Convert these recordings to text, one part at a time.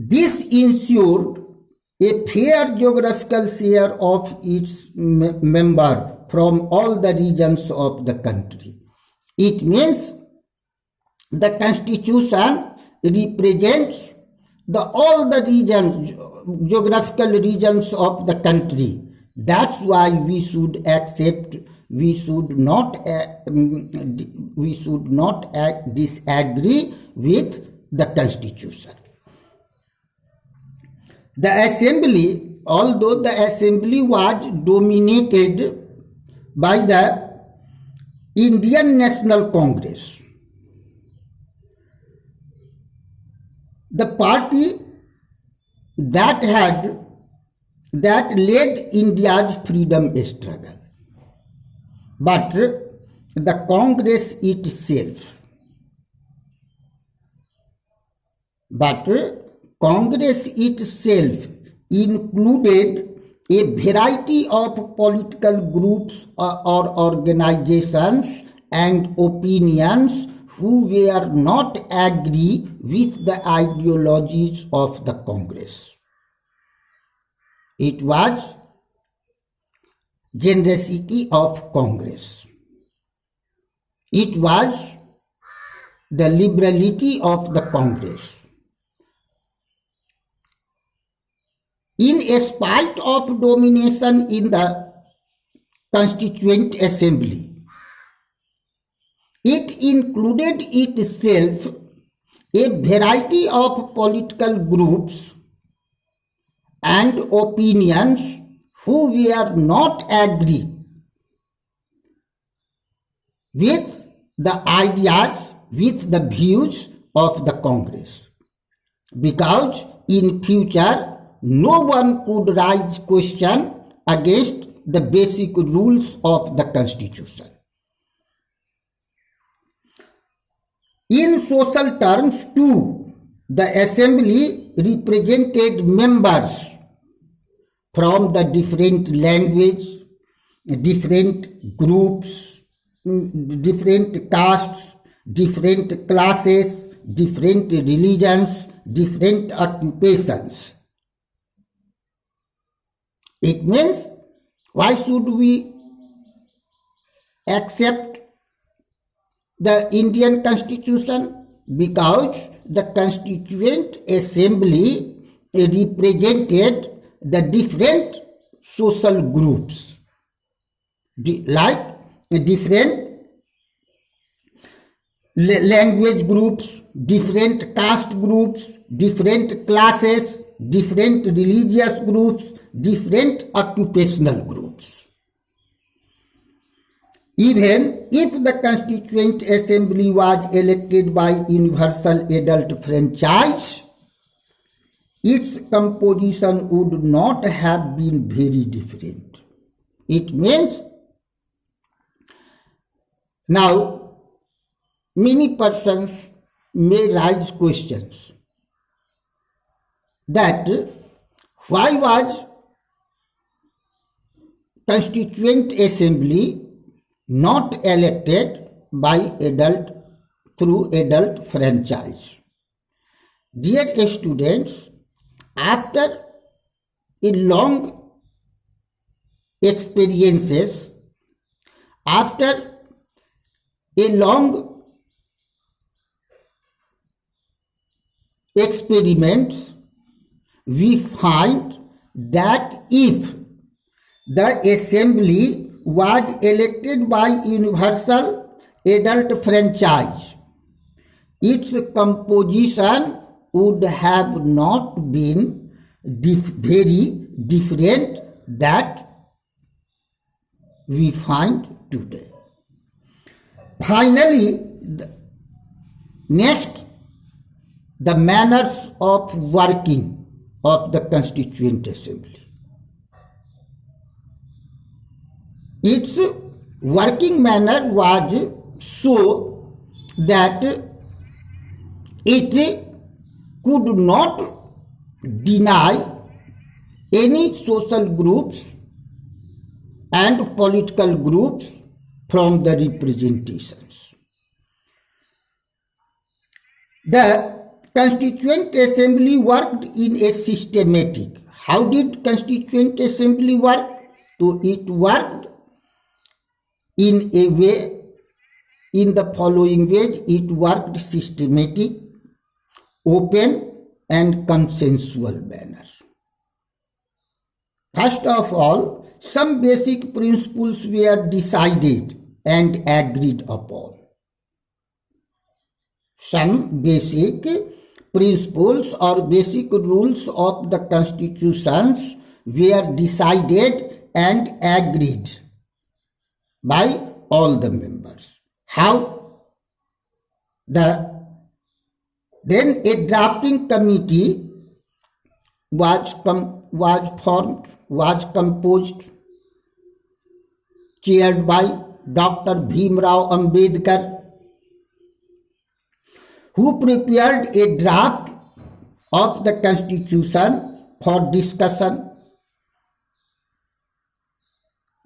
This ensured a fair geographical share of its member from all the regions of the country. It means the constitution represents all the regions, geographical regions of the country. That's why we should accept, we should not disagree with the constitution. The assembly, although the assembly was dominated by the Indian National Congress, the party that led India's freedom struggle. But the Congress itself included a variety of political groups or organizations and opinions who were not agree with the ideologies of the Congress. It was generosity of Congress. It was the liberality of the Congress. In spite of domination in the Constituent Assembly, it included itself a variety of political groups and opinions who were not agree with the ideas, with the views of the Congress. Because in future, no one could raise question against the basic rules of the Constitution. In social terms too, the Assembly represented members from the different language, different groups, different castes, different classes, different religions, different occupations. It means, why should we accept the Indian Constitution? Because the Constituent Assembly represented the different social groups, like different language groups, different caste groups, different classes, different religious groups, different occupational groups. Even if the Constituent Assembly was elected by universal adult franchise, its composition would not have been very different. It means, now many persons may raise questions that why was Constituent Assembly not elected by through adult franchise? Dear students, after a long experiences, after a long experiments, we find that if the assembly was elected by universal adult franchise, its composition would have not been very different that we find today. Finally, next, the manners of working of the Constituent Assembly. Its working manner was so that it could not deny any social groups and political groups from the representations. The Constituent Assembly worked in a systematic. How did Constituent Assembly work? So it worked in a way, in the following ways. It worked systematic, open and consensual manner. First of all, some basic principles were decided and agreed upon. Some basic principles or basic rules of the constitutions were decided and agreed by all the members. How? Then a drafting committee was composed, chaired by Dr. Bhimrao Ambedkar, who prepared a draft of the constitution for discussion.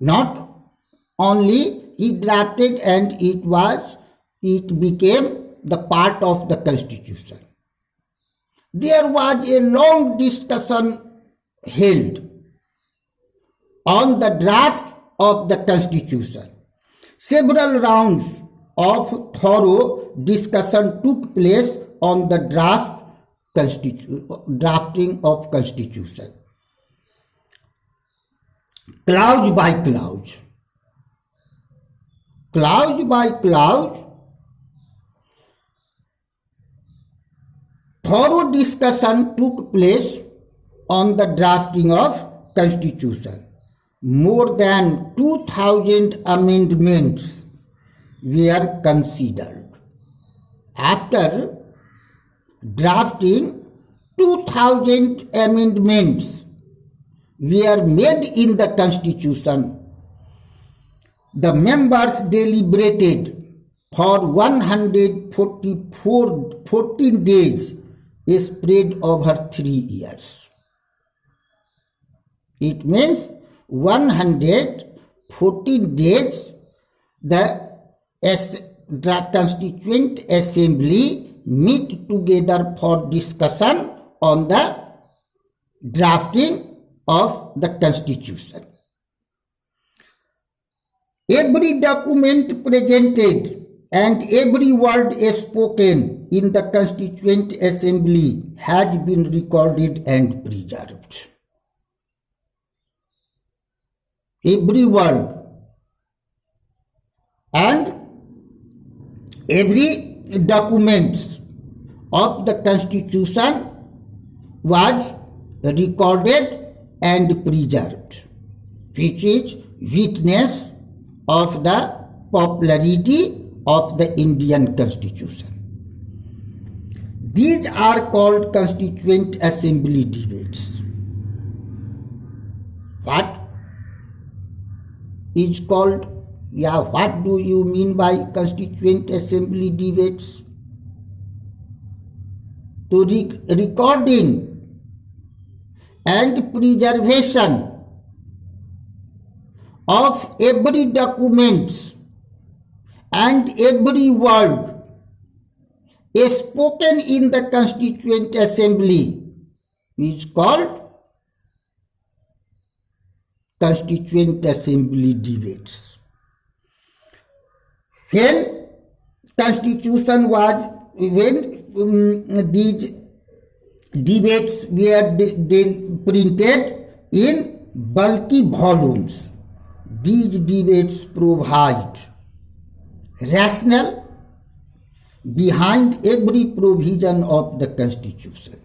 Not only he drafted and it became the part of the constitution. There was a long discussion held on the draft of the constitution. Several rounds of thorough discussion took place on the drafting of constitution. Clause by clause. Clause by clause, thorough discussion took place on the drafting of constitution. More than 2,000 amendments were considered. After drafting, 2,000 amendments were made in the constitution. The members deliberated for 14 days, spread over 3 years. It means 114 days the Constituent Assembly meet together for discussion on the drafting of the Constitution. Every document presented and every word spoken in the Constituent Assembly has been recorded and preserved. Every word and every document of the Constitution was recorded and preserved, which is witness of the popularity of the Indian Constitution. These are called Constituent Assembly debates. What is called, what do you mean by Constituent Assembly debates? To recording and preservation of every document and every word spoken in the Constituent Assembly is called Constituent Assembly debates. When these debates were printed in bulky volumes, these debates provide rationale behind every provision of the Constitution.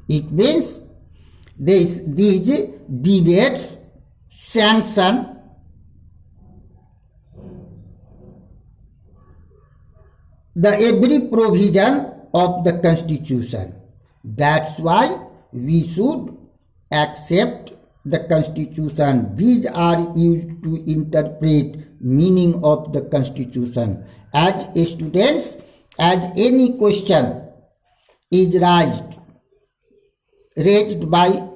It means these debates sanction the every provision of the Constitution. That's why we should accept the Constitution. These are used to interpret meaning of the Constitution. As students, as any question is raised by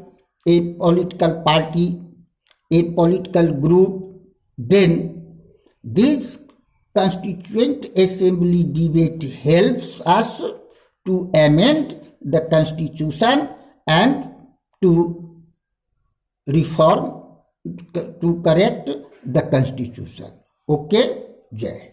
a political party, a political group, then this Constituent Assembly debate helps us to amend the Constitution and to reform, to correct the Constitution. Okay, Jai.